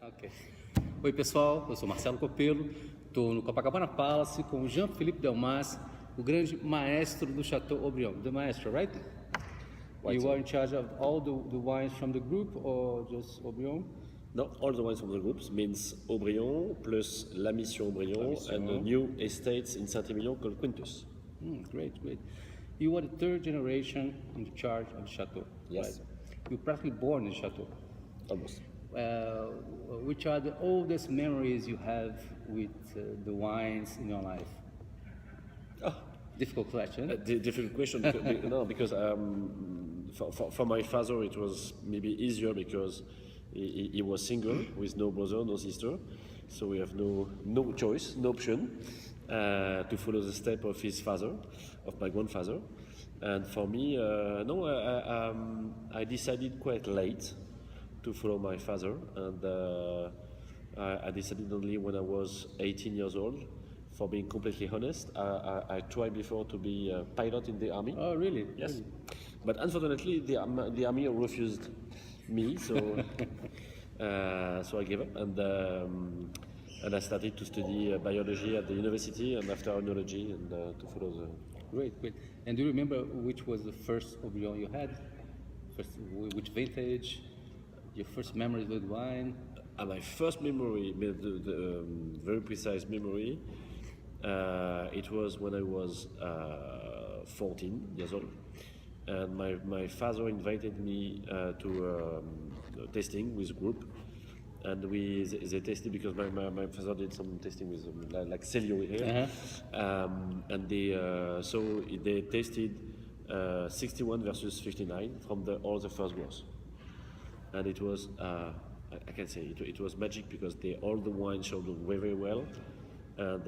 Ok. Oi pessoal, eu sou Marcelo Copello, estou no Copacabana Palace com o Jean-Philippe Delmas, o grande maestro do Château Haut-Brion. The maestro, right? You are in charge of all the wines from the group or just Haut-Brion? No, all the wines from the groups means Haut-Brion plus La Mission Haut-Brion and the new estates in Saint-Emilion called Quintus. Great, great. You are the third generation in charge of the Chateau. Yes. Right? You're practically born in Chateau. Almost. Which are the oldest memories you have with the wines in your life? Oh. Difficult question. Difficult question. Because for my father it was maybe easier because he was single with no brother, no sister, so we have no choice, no option to follow the step of his father, of my grandfather. And for me, I decided quite late to follow my father, and I decided only when I was 18 years old. For being completely honest, I tried before to be a pilot in the army. Oh, really? Yes. Really? But unfortunately, the army refused me, so so I gave up, and I started to study biology at the university, and after oenology, and to follow the. Great, great. And do you remember which was the first Haut-Brion you had? Which vintage? Your first memories with wine? My first memory, the very precise memory, it was when I was 14 years old, and my father invited me to tasting with a group, and they tasted because my father did some tasting with like Celio here, and they tasted 61 versus 59 from all the first growers, and it was I can say it was magic because all the wines showed very well, and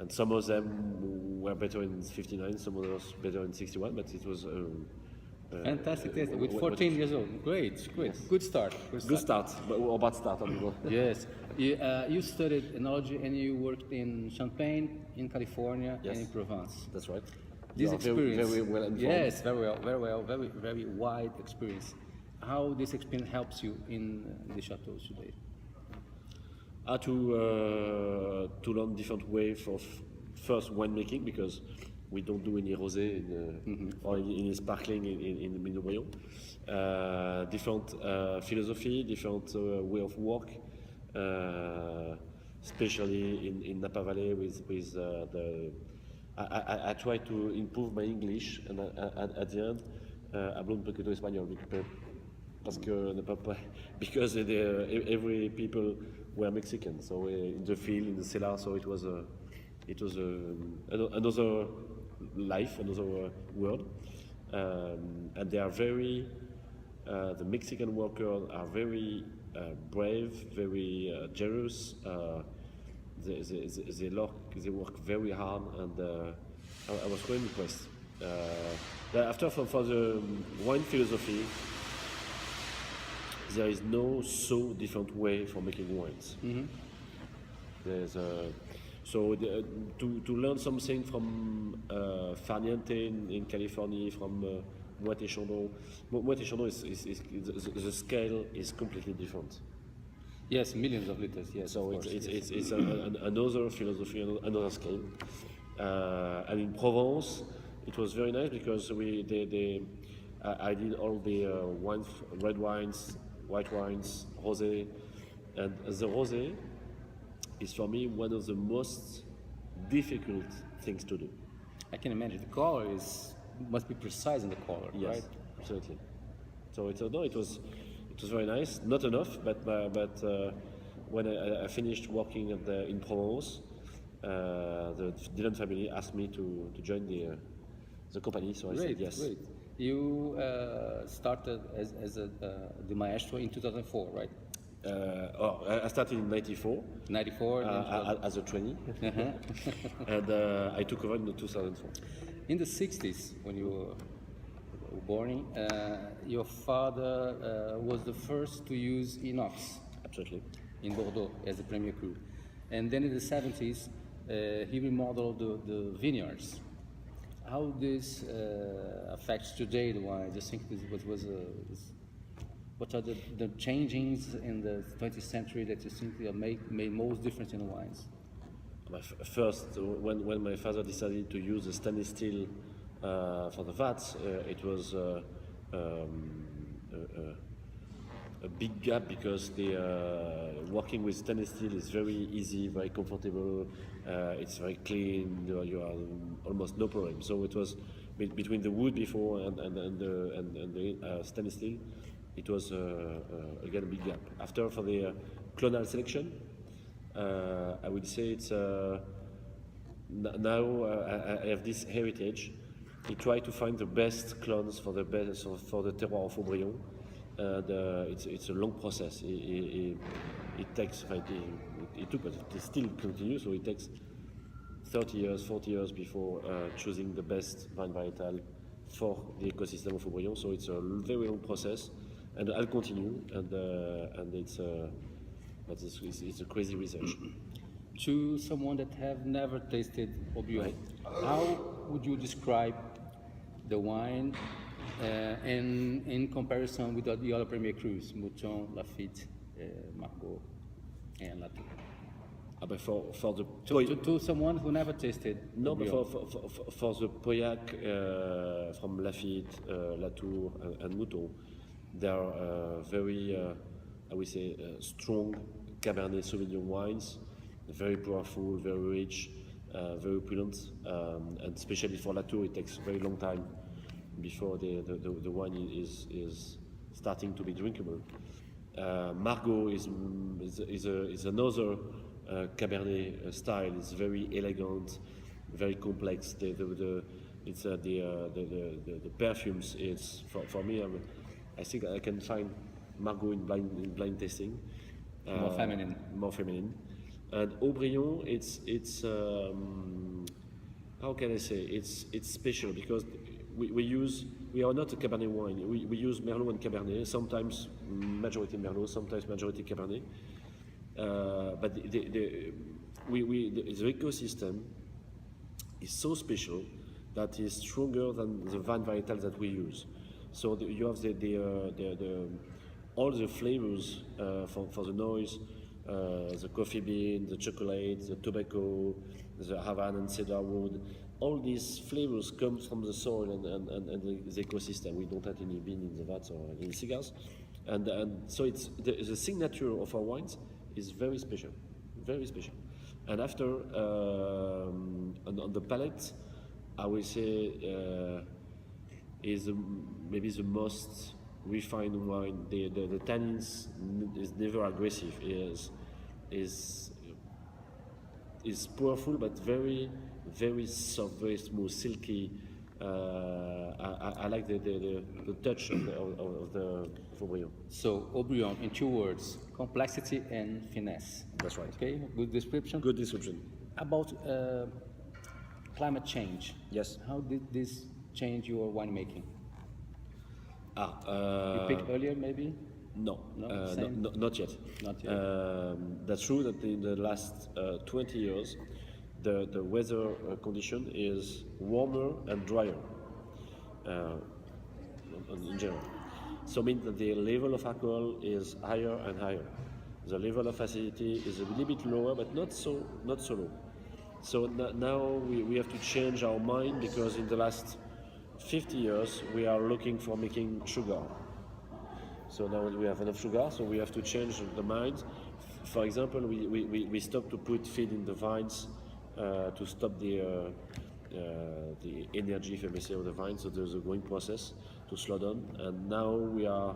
some of them were better in 59, some of those better in 61, but it was fantastic taste with 14 years old. Great, great. Yes. Good start. Good start, or bad start. Yes. You studied enology and you worked in Champagne, in California, yes. and in Provence. That's right. This experience, very well informed. Yes, very well, very wide experience. How this experience helps you in the chateaus today? To learn different ways of first winemaking, because we don't do any rosé or in sparkling in Haut-Brion. Different philosophy, different way of work, especially in Napa Valley with the. I try to improve my English, and at the end, hablo un poquito español because every people were Mexican, so in the field, in the cellar, so it was another life, another world, and they are very. The Mexican workers are very brave, very generous. They work very hard, and I was quite impressed. After for the wine philosophy, there is no so different way for making wines. There's to learn something from Farniente in California, from Moët et Chandon. Moët et Chandon the scale is completely different. Yes, millions of liters. Yes. So it's another philosophy, another scale. And in Provence, it was very nice because I did all the wines, red wines, white wines, rosé, and the rosé is for me one of the most difficult things to do. I can imagine the color must be precise in the color, yes, right? Absolutely. So it was very nice. Not enough, but when I finished working in Provence, the Dillon family asked me to join the company, so I said yes. Great. You started as the maestro in 2004, right? I started in 94. 94. As a trainee, and I took over in 2004. In the 60s, when you were born, your father was the first to use inox. Absolutely. In Bordeaux as a premier cru, and then in the 70s, he remodeled the vineyards. How this affects today the wine? I just think this was what are the changings in the 20th century that you think that made most difference in wines? First, when my father decided to use the stainless steel for the vats, it was a big gap because working with stainless steel is very easy, very comfortable. It's very clean. You are almost no problem. So it was between the wood before and the stainless steel. It was again a big gap. After for the clonal selection, I would say it's now I have this heritage. We try to find the best clones for the terroir of Haut-Brion. It's a long process. It takes, it took, but it still continues. So it takes 30 years, 40 years before choosing the best vine varietal for the ecosystem of Haut-Brion. So it's a very long process, and I'll continue. And it's a crazy research. To someone that have never tasted Haut-Brion, how would you describe the wine in comparison with the other premier crus, Mouton, Lafite, Margaux, and Latour? But for the to someone who never tasted no, but for the Pauillac from Lafite, Latour, and Mouton, they are very, I would say, strong Cabernet Sauvignon wines, very powerful, very rich, very opulent, and especially for Latour, it takes a very long time before the wine is starting to be drinkable. Margaux is another Cabernet style. It's very elegant, very complex. The perfumes. It's for me. I think I can find Margaux in blind tasting. More feminine. More feminine. And Haut-Brion, it's how can I say? It's special because we are not a Cabernet wine. We use Merlot and Cabernet. Sometimes majority Merlot, sometimes majority Cabernet. But the ecosystem is so special that is stronger than the vine varietals that we use. So you have all the flavors for the noise, the coffee bean, the chocolate, the tobacco, the Havana and cedar wood. All these flavors come from the soil and the ecosystem. We don't have any bean in the vats or in cigars, and so it's the signature of our wines is very special, very special. And after on the palate, I will say is maybe the most refined wine. The tannins is never aggressive. Is powerful but very soft, very smooth, silky. I like the touch of the Haut-Brion. So Haut-Brion, in 2 words, complexity and finesse. That's right. Okay, good description. Good description. About climate change. Yes. How did this change your winemaking? You You picked earlier, maybe? No, Same? not yet. Not yet. That's true that in the last 20 years, the weather condition is warmer and drier in general. So it means that the level of alcohol is higher and higher. The level of acidity is a little bit lower, but not so low. So now we have to change our mind because in the last 50 years we are looking for making sugar. So now we have enough sugar, so we have to change the mind. For example, we stop to put feed in the vines to stop the energy, if I may say, of the vines. So there's a growing process to slow down. And now we are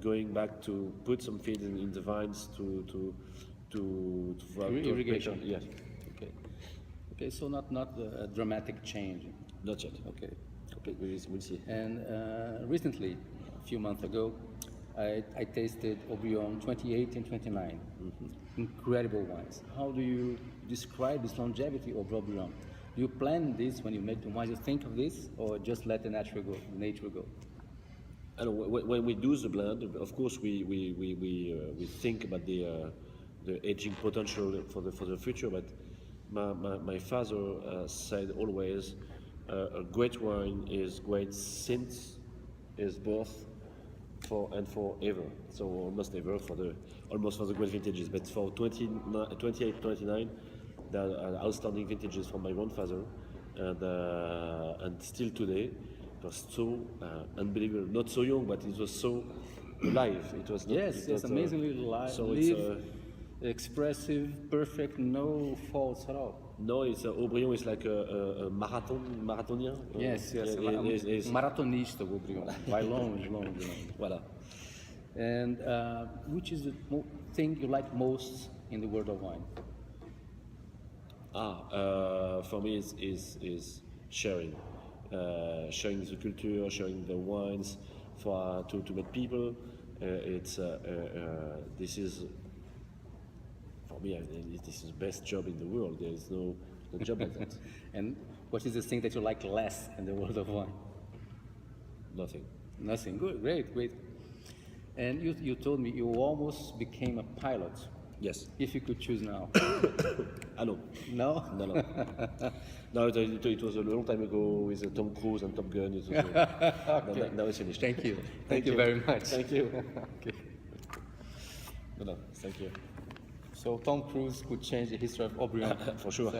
going back to put some feed in the vines to irrigation. Yes. Okay. So not a dramatic change. Not yet. Okay. We'll see. And recently, a few months ago, I tasted Haut-Brion 28 and 29. Incredible wines. How do you describe this longevity of Haut-Brion? Do you plan this when you make the wines? You think of this, or just let the nature go? And when we do the blend, of course, we think about the aging potential for the future. But my father said always, a great wine is great since it's both forever. So almost ever for the great vintages. But for 28, 29, there are outstanding vintages from my grandfather, and still today, it was so unbelievable. Not so young, but it was so alive. It was not, Yes, it's amazingly so live, expressive, perfect, no faults at all. No, it's Haut-Brion is like a marathonien. Yes, Is maratonista, o Haut-Brion. Vai longe, longe, longe. voilà. And which is the thing you like most in the world of wine? For me, is sharing, sharing the culture, sharing the wines, to meet people. This is. For me, this is the best job in the world. There is no job like that. And what is the thing that you like less in the world of wine? Nothing. Nothing. Good, great, great. And you told me you almost became a pilot. Yes. If you could choose now. No. No? No. No, it was a long time ago with Tom Cruise and Top Gun. It was, Okay. now it's finished. Thank you. Thank you very much. Thank you. Okay. No, thank you. So Tom Cruise could change the history of Haut-Brion. For sure.